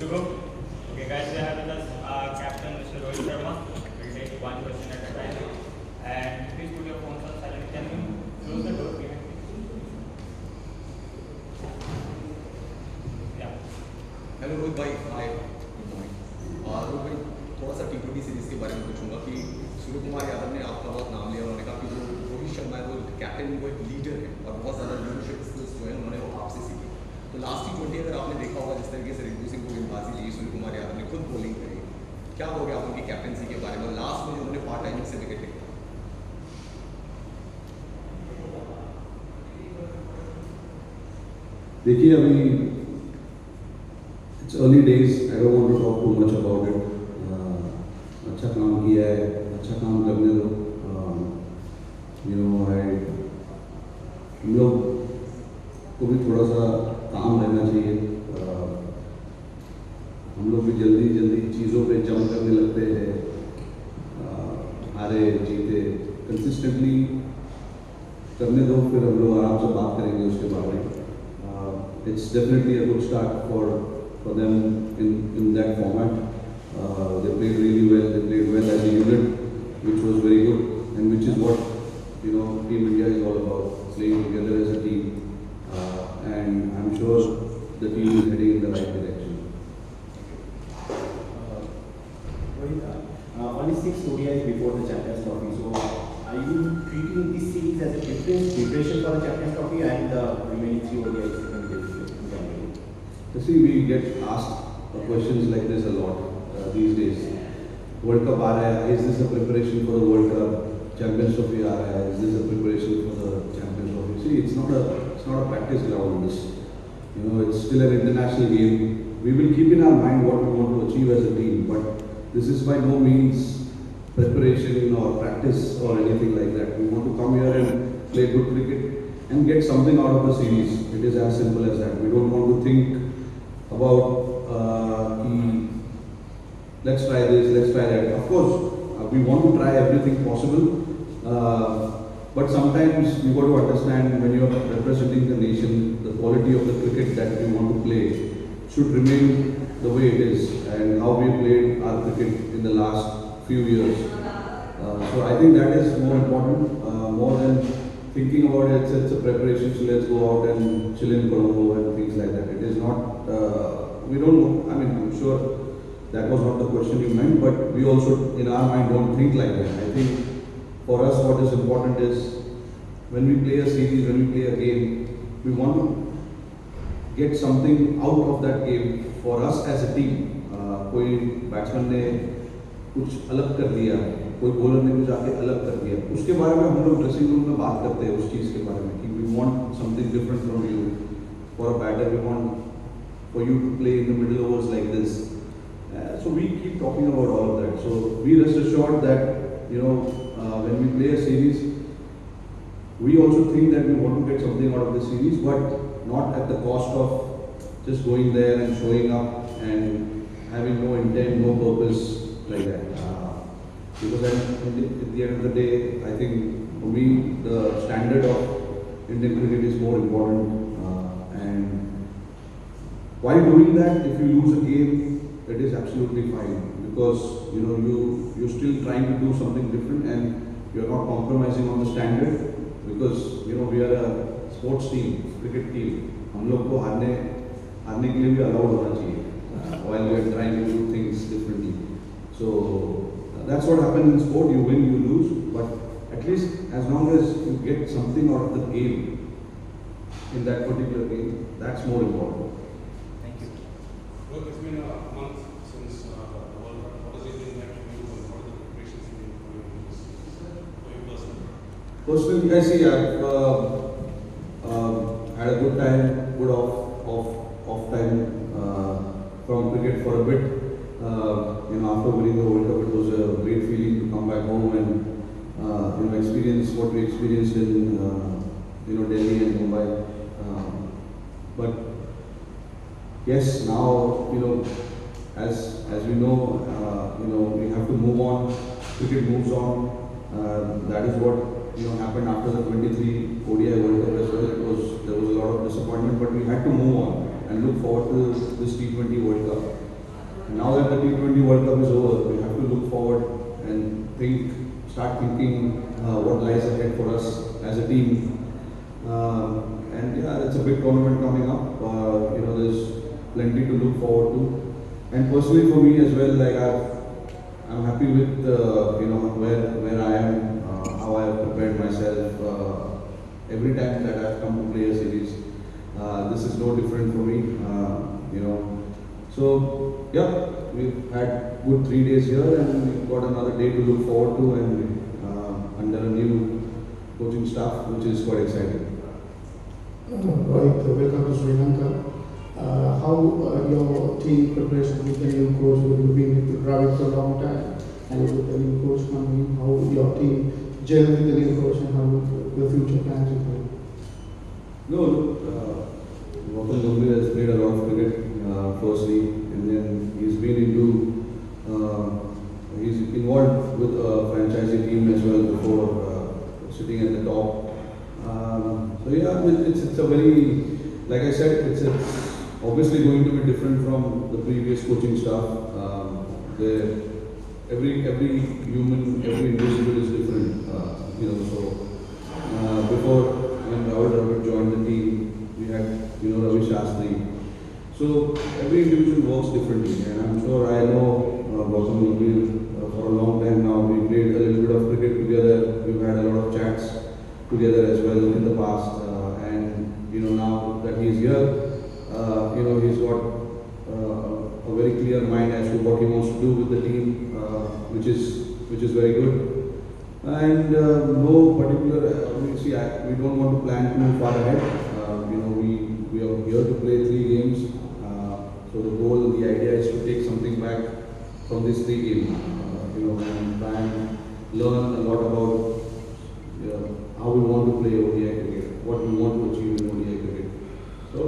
to go? Okay, guys, we have with us our captain, Mr. Rohit Sharma. We'll take one question at a time. And please put your phones on silent. Can you close the door behind you? Yeah. Hello Rohit भाई, हाय, good morning. Rohit भाई, थोड़ा सा T20 series के बारे में पूछूंगा कि सूर्य कुमार यादव ने आपका बहुत नाम लिया। उन्होंने कहा कि जो रोहित शर्मा है वो कैप्टन, वो एक लीडर है और बहुत ज़्यादा लीडरशिप स्किल्स जो है उन्होंने वो आपसे सीखी। तो लास्ट T20 अगर आपने देखा होगा, जिस तरीके से रिंकू सिंह को गेंदबाजी दी, सूर्य कुमार यादव ने खुद बॉलिंग करी, क्या कहोगे आप उनकी कैप्टनसी के बारे में? लास्ट में जो उन्होंने पार्ट टाइमिंग से विकेट टेका। देखिए, अभी it's early days. I don't want to talk too much about it. अच्छा काम किया है, अच्छा काम करने दो। हम लोग को भी थोड़ा सा काम रहना चाहिए। हम लोग भी जल्दी चीज़ों पे जंप करने लगते हैं। हारे जीते कंसिस्टेंटली करने दो, फिर हम लोग आराम से बात करेंगे उसके बारे में। It's definitely a good start for them in that format. They played really well. They played well as a unit, which was very good, and which is what Team India is all about, playing together as a team. And I'm sure the team is heading in the right direction. Only 6 ODIs before the Champions Trophy. So, are you treating this series as a different preparation for the Champions Trophy and the remaining 3 ODIs you can get? See, we get asked questions like this a lot these days. World Cup aa raha hai, is this a preparation for the World Cup? Champions Trophy aa raha hai, is this a preparation for the Champions Trophy? See, it's not a practice ground. It's still an international game. We will keep in our mind what we want to achieve as a team, but this is by no means preparation or practice or anything like that. We want to come here and play good cricket and get something out of the series. It is as simple as that. We don't want to think about let's try this, let's try that. Of course, we want to try everything possible, but sometimes you got to understand when you are representing the nation, the quality of the cricket that we want to play should remain the way it is and how we played our cricket in the last few years. So I think that is more important, more than thinking about it. It's a preparation, so let's go out and chill in Colombo and things like that. It is not, we don't know, I'm sure that was not the question you meant, but we also in our mind don't think like that. I think for us what is important is when we play a series, when we play a game, we want to get something out of that game for us as a team. कोई batsman ने कुछ अलग कर दिया, कोई bowler ने कुछ आके अलग कर दिया, उसके बारे में हम लोग ड्रेसिंग रूम में बात करते हैं उस चीज़ के बारे में कि we want something different from you. For a batter, we want for you to play in the middle overs like this. So we keep talking about all of that. So we rest assured that when we play a series, we also think that we want to get something out of the series, but not at the cost of just going there and showing up and having no intent, no purpose like that. Because at the end of the day, I think for me the standard of Indian cricket is more important. And while doing that, if you lose a game, it is absolutely fine because you're still trying to do something different and you're not compromising on the standard because we are a sports team, cricket team. हम लोग को हारने के लिए भी allowed होना चाहिए while we are trying to do things differently. So that's what happens in sport. You win, you lose, but at least as long as you get something out of the game in that particular game, that's more important. Thank you. Well, it's been a month since the World Cup. What does it mean that you and what are the preparations you need for you personally? Personally, I see I've had a good time, good off time from cricket for a bit. After winning the World Cup, it was a great feeling to come back home and experience what we experienced in Delhi and Mumbai. But yes, now as we know, we have to move on. Cricket moves on. That is what happened after the 23 ODI World Cup as well. There was a lot of disappointment, but we had to move on and look forward to this T20 World Cup. Now that the T20 World Cup is over, we have to look forward and start thinking what lies ahead for us as a team. And yeah, it's a big tournament coming up. There's plenty to look forward to. And personally for me as well, like I'm happy with where I am, how I have prepared myself. Every time that I've come to play a series, this is no different for me. So yeah, we've had good 3 days here, and we've got another day to look forward to, and under a new coaching staff, which is quite exciting. Rohit, welcome to Sri Lanka. How your team preparation with the new coach? You've been with Dravid for a long time, and with the new coach coming in, how your team gel with the new coach and how the future plans is going? No, look, Gautam Gambhir has played a lot of cricket, firstly, and then he's involved with a franchisee team as well before sitting at the top. So yeah, it's a very, like I said, it's obviously going to be different from the previous coaching staff. Every human, every individual is different. Before when Dravid joined the team, we had Ravi Shastri. So every individual works differently, and I'm sure I know Gautam Gambhir for a long time now. We played a little bit of cricket together. We've had a lot of chats together as well in the past, and now that he's here, he's got a very clear mind as to what he wants to do with the team, which is very good. And no particular, we don't want to plan too far ahead. We are here to play 3 games. So the goal, the idea is to take something back from these 3 games. And try and learn a lot about how we want to play ODI cricket, what we want to achieve in ODI cricket. So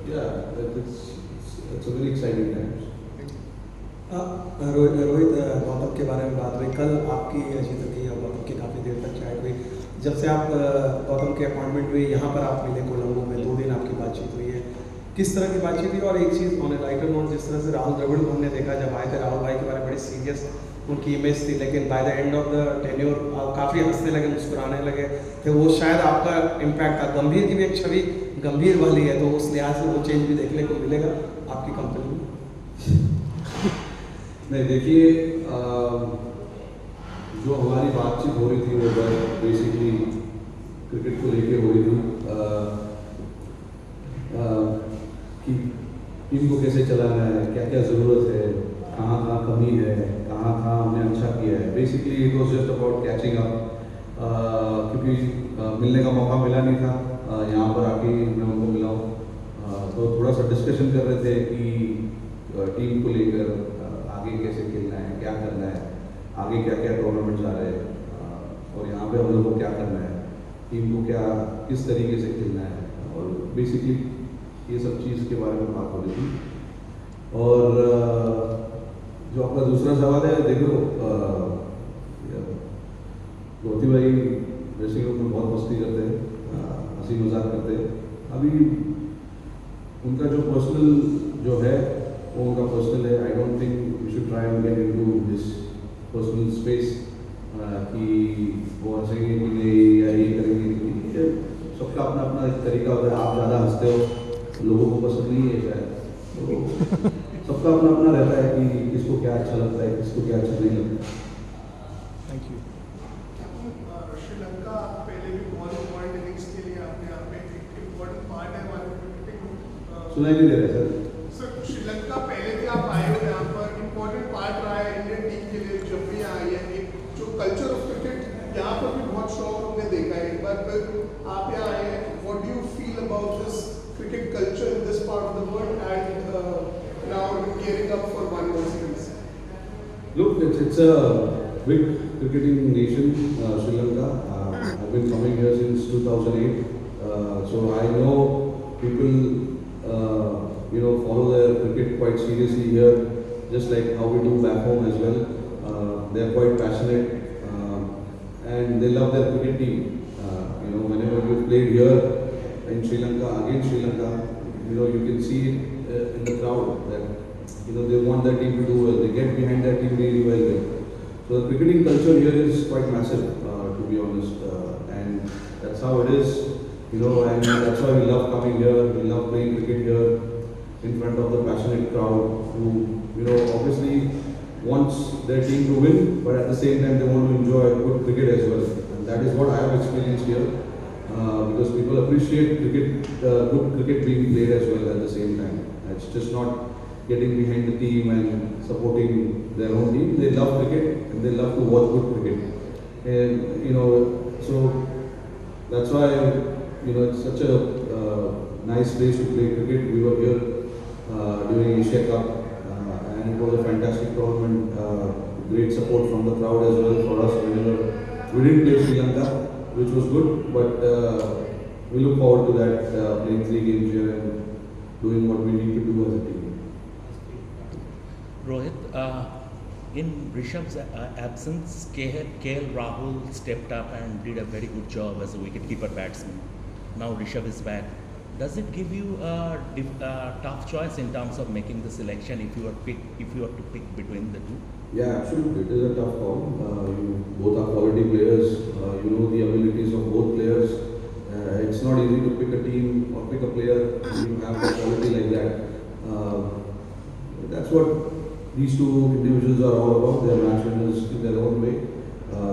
yeah, it's a very exciting time. Rohit Gautam के बारे में बात हुई, कल आपकी जीत थी और गौतम की काफ़ी देर तक चाय हुई। जब से आप गौतम की अपॉइंटमेंट हुई, यहाँ पर आप मिले कोलंबो में, 2 दिन आपकी बातचीत हुई है, किस तरह की बातचीत हुई? और एक चीज़ ऑन ए लाइटर नोट, जिस तरह से राहुल द्रविड़ को हमने देखा जब आए थे, राहुल भाई के बारे में बड़ी सीरियस उनकी इमेज थी, लेकिन by the end of the tenure काफ़ी हंसने लगे, मुस्कुराने लगे थे। वो शायद आपका इम्पैक्ट था। गंभीर की भी एक छवि गंभीर वाली है, तो उस लिहाज से वो चेंज भी देखने को मिलेगा आपकी कंपनी में? नहीं, देखिए, जो हमारी बातचीत हो रही थी वो बेसिकली क्रिकेट को लेके हो रही थी, कि टीम को कैसे चलाना है, क्या क्या ज़रूरत है, कहाँ कहाँ कमी है, कहाँ कहाँ हमने अच्छा किया है। Basically it was just about catching up, क्योंकि मिलने का मौका मिला नहीं था, यहाँ पर आके मैं उनको मिला हूँ। तो थोड़ा सा डिस्कशन कर रहे थे कि टीम को लेकर आगे कैसे खेलना है, क्या करना है, आगे क्या क्या टूर्नामेंट्स आ रहे हैं, और यहाँ पे हम लोगों को क्या करना है, टीम को किस तरीके से खेलना है, और बेसिकली ये सब चीज़ के बारे में बात हो रही थी। और जो आपका दूसरा सवाल है, देखो, गौती भाई ड्रेसिंग रूम में बहुत मस्ती करते हैं, हंसी मजाक करते हैं। अभी उनका जो पर्सनल जो है वो उनका पर्सनल है। I don't think we should try and get into this personal space, कि वो हंसेंगे कि नहीं या ये करेंगे कि नहीं। सबका अपना अपना एक तरीका होता है। आप ज़्यादा हंसते हो, लोगों को पसंद नहीं है शायद, तो सबका अपना अपना रहता है कि किसको क्या अच्छा लगता है, किसको क्या अच्छा नहीं लगता। Thank you. श्रीलंका पहले भी बहुत इम्पोर्टेंट इनिंग्स के लिए अपने आप में एक इम्पोर्टेंट पार्ट है हमारे क्रिकेटिंग। सुनाई नहीं दे रहा है सर, श्रीलंका पहले भी आप आए हो, यहाँ पर इम्पोर्टेंट पार्ट रहा है इंडियन टीम के लिए जब भी आई है। एक जो कल्चर ऑफ क्रिकेट यहाँ पर भी बहुत शौक हमने देखा है। एक बार फिर आप यहाँ आए हैं, what do you feel about this cricket culture in this part of the world and now gearing up for one more series? Look, it's a big cricketing nation, Sri Lanka. I've been coming here since 2008, so I know people, follow their cricket quite seriously here, just like how we do back home as well. They are quite passionate, and they love their cricket team. Whenever we played here in Sri Lanka, against Sri Lanka, you can see it in the crowd that they want their team to do well. They get behind their team really well there. So the cricketing culture here is quite massive, to be honest, and that's how it is. And that's why we love coming here. We love playing cricket here in front of the passionate crowd who, obviously wants their team to win, but at the same time they want to enjoy good cricket as well. And that is what I have experienced here, because people appreciate cricket, good cricket being played as well at the same time. It's just not getting behind the team and supporting their own team. They love cricket and they love to watch good cricket. And, so that's why, it's such a nice place to play cricket. We were here during Asia Cup, and it was a fantastic tournament. Great support from the crowd as well for us whenever we didn't play Sri Lanka, which was good, but we look forward to that, playing 3 games here and doing what we need to do as a team. Rohit, in Rishabh's absence, KL Rahul stepped up and did a very good job as a wicketkeeper batsman. Now Rishabh is back. Does it give you a tough choice in terms of making the selection if you were to pick between the two? Yeah, absolutely. It is a tough call. Both are quality players. You know the abilities of both players. It's not easy to pick a team or pick a player when you have a quality like that. That's what these two individuals are all about. They are match winners in their own way.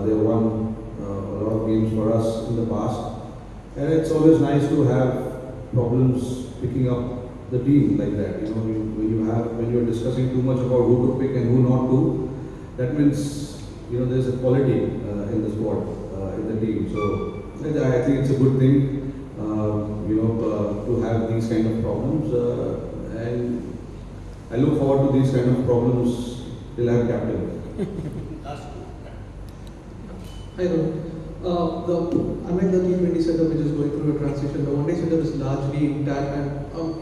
They have won a lot of games for us in the past. And it's always nice to have problems picking up the team like that. When you're discussing too much about who to pick and who not to, that means there's a quality in the squad, in the team. So I think it's a good thing, to have these kind of problems, and I look forward to these kind of problems till I'm captain. Hi, Rohit. Unlike the T20 setup which is going through a transition, the one-day setup is largely intact, and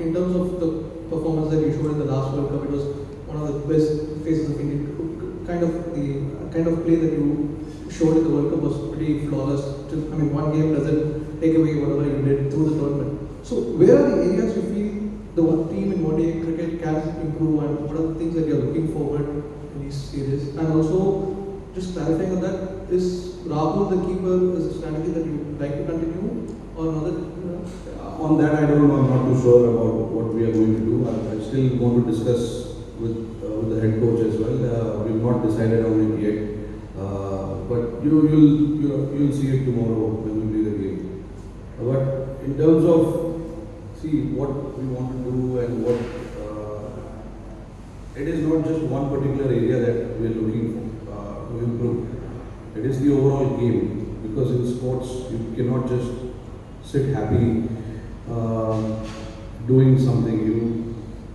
in terms of the performance that you showed in the last World Cup, it was one of the best phases of Indian. Kind of play that you showed in the World Cup was pretty flawless. One game doesn't take away whatever you did through the tournament. So, where are the areas you feel the team in one-day cricket can improve, and what are the things that you're looking forward in these series? And also, just clarifying on that, is Rahul the keeper is a strategy that you would like to continue, or another? On that, I don't know. I'm not too sure about what we are going to do. I still want to discuss with the head coach as well. We've not decided on it yet, but you'll see it tomorrow when we play the game. But in terms of what we want to do and what it is not just one particular area that we are looking to improve. It is the overall game, because in sports you cannot just sit happy doing something.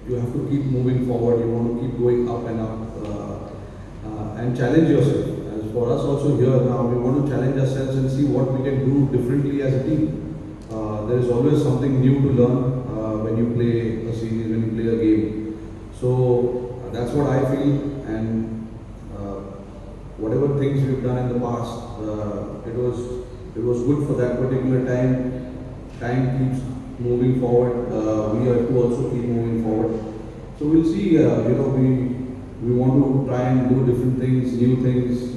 You have to keep moving forward. You want to keep going up and up and challenge yourself. As for us also here now, we want to challenge ourselves and see what we can do differently as a team. There is always something new to learn when you play a series, when you play a game. So that's what I feel, and whatever things we've done in the past, it was good for that particular time. Time keeps moving forward. We have to also keep moving forward. So we'll see. We want to try and do different things, new things,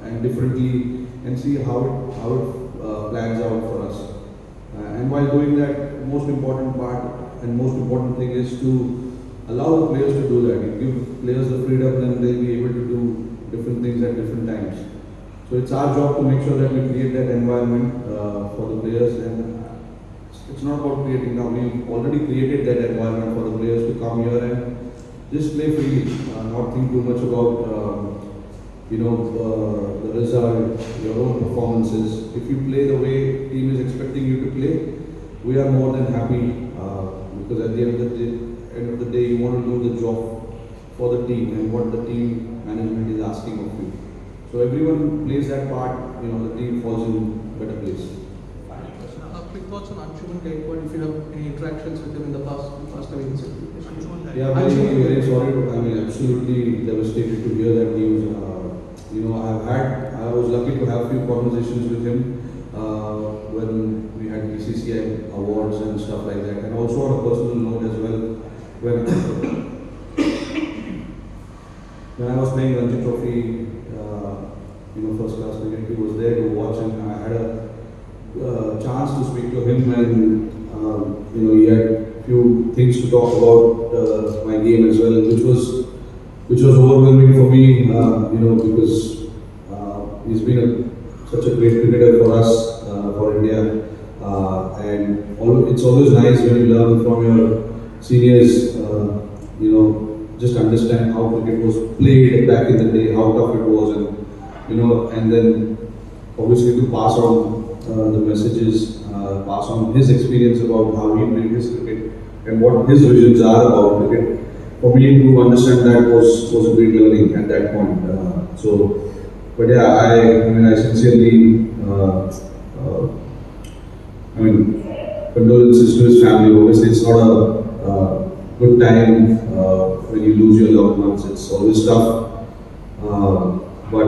and differently, and see how it plans out for us. And while doing that, most important part and most important thing is to allow the players to do that. You give players the freedom, then they'll be able to do different things at different times. So it's our job to make sure that we create that environment for the players, and it's not about creating now. We've already created that environment for the players to come here and just play freely, not think too much about the result, your own performances. If you play the way team is expecting you to play, we are more than happy, because at the end of the day, you want to do the job for the team and what the team management is asking of you. So everyone plays that part, the team falls in better place. Quick thoughts on Anshuman Gaikwad, if you have any interactions with him in the past weeks. Yeah, very sorry. Absolutely devastated to hear that news. I was lucky to have a few conversations with him when we had BCCI awards and stuff like that, and also on a personal note as well. When when I was playing Ranji Trophy, first class cricket, he was there to watch, and I had a chance to speak to him, and he had few things to talk about my game as well, which was overwhelming for me, because he's been such a great cricketer for us, for India, and it's always nice when you learn from your seniors, just understand how cricket was played back in the day, how tough it was, and then obviously to pass on the messages, pass on his experience about how he played his cricket and what his visions are about cricket. For me to understand that was a great learning at that point. But yeah, I sincerely, condolences to his family. Obviously, it's not a good time when you lose your loved ones. It's always tough. But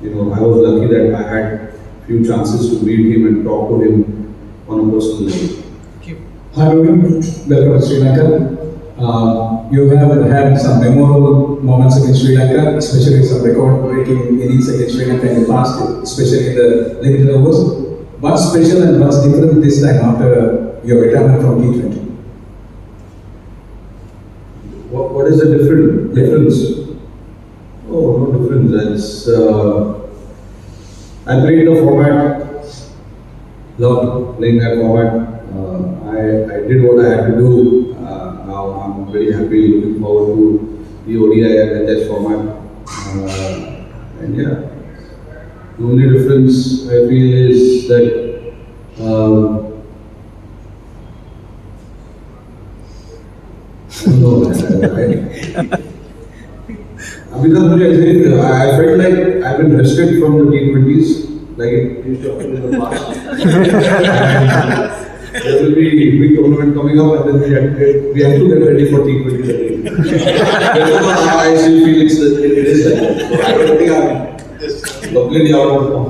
I was lucky that I had few chances to meet him and talk to him on a personal level. Hi Rohit, welcome to Sri Lanka. You have had some memorable moments against Sri Lanka, especially some record-breaking innings against Sri Lanka in the past, especially in the limited overs. What's special and what's different this time after your retirement from T20? What is the difference? Oh, no difference. It's, I played the format, loved playing that format. I did what I had to do. Now I'm very happy, looking forward to the ODI and the Test format. And yeah, the only difference I feel is that I don't know, because I felt like I've been rested from the T20s, like it used to happen in the past. There will be big tournament coming up, and then we have to get ready for T20 again. I still feel it is like that. So I don't think I'm completely out of the form.